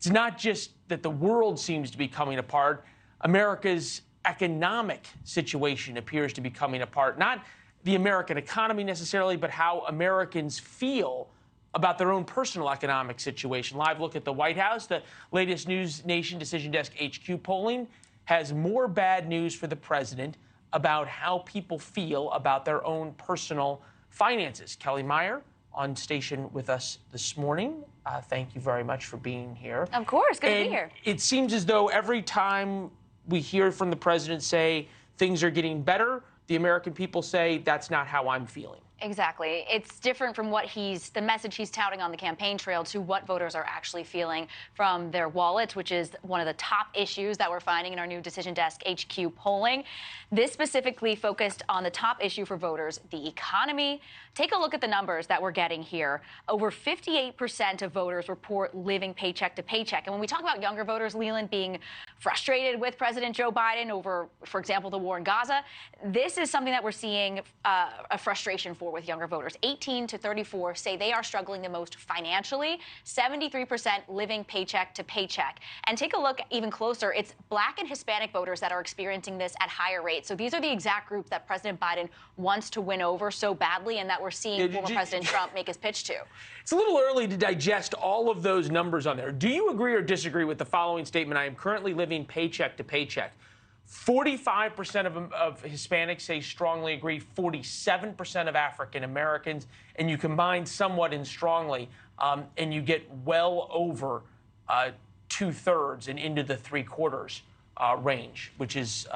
It's not just that the world seems to be coming apart. America's economic situation appears to be coming apart. Not the American economy necessarily, but how Americans feel about their own personal economic situation. Live look at the White House. The latest NewsNation Decision Desk HQ polling has more bad news for the president about how people feel about their own personal finances. Kelly Meyer on station with us this morning. Thank you very much for being here. Of course, good to be here. It seems as though every time we hear from the president say things are getting better, the American people say that's not how I'm feeling. Exactly. It's different from what the message he's touting on the campaign trail to what voters are actually feeling from their wallets, which is one of the top issues that we're finding in our new Decision Desk HQ polling. This specifically focused on the top issue for voters, the economy. Take a look at the numbers that we're getting here. Over 58% of voters report living paycheck to paycheck. And when we talk about younger voters, Leland, being frustrated with President Joe Biden over, for example, the war in Gaza, this is something that we're seeing a frustration for with younger voters. 18 to 34 say they are struggling the most financially, 73% living paycheck to paycheck. And take a look even closer, it's Black and Hispanic voters that are experiencing this at higher rates. So these are the exact groups that President Biden wants to win over so badly and that we're seeing former President Trump make his pitch to. It's a little early to digest all of those numbers on there. Do you agree or disagree with the following statement? I am currently living paycheck to paycheck. 45% of Hispanics say strongly agree, 47% of African Americans, and you combine somewhat and strongly, and you get well over 2/3 and into the 3/4 range, which is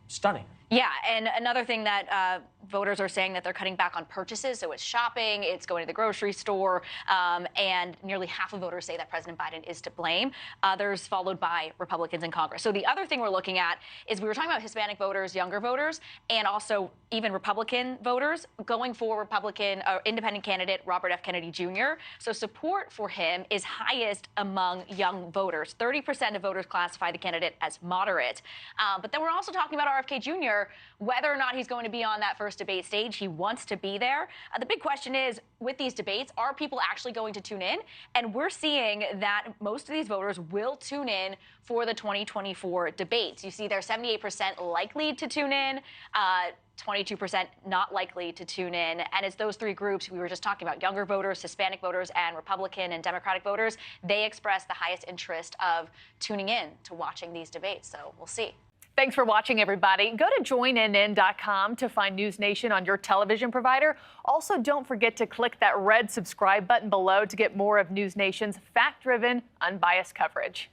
stunning. Yeah, and another thing that voters are saying that they're cutting back on purchases. So it's shopping, it's going to the grocery store, and nearly half of voters say that President Biden is to blame. Others followed by Republicans in Congress. So the other thing we're looking at is we were talking about Hispanic voters, younger voters, and also even Republican voters going for Republican independent candidate Robert F. Kennedy Jr. So support for him is highest among young voters. 30% of voters classify the candidate as moderate. But then we're also talking about RFK Jr., whether or not he's going to be on that first debate stage. He wants to be there. The big question is, with these debates, are people actually going to tune in? And we're seeing that most of these voters will tune in for the 2024 debates. You see they're 78% likely to tune in, 22% not likely to tune in. And it's those three groups we were just talking about, younger voters, Hispanic voters, and Republican and Democratic voters. They express the highest interest of tuning in to watching these debates. So we'll see. Thanks for watching, everybody. Go to joinnn.com to find NewsNation on your television provider. Also, don't forget to click that red subscribe button below to get more of NewsNation's fact-driven, unbiased coverage.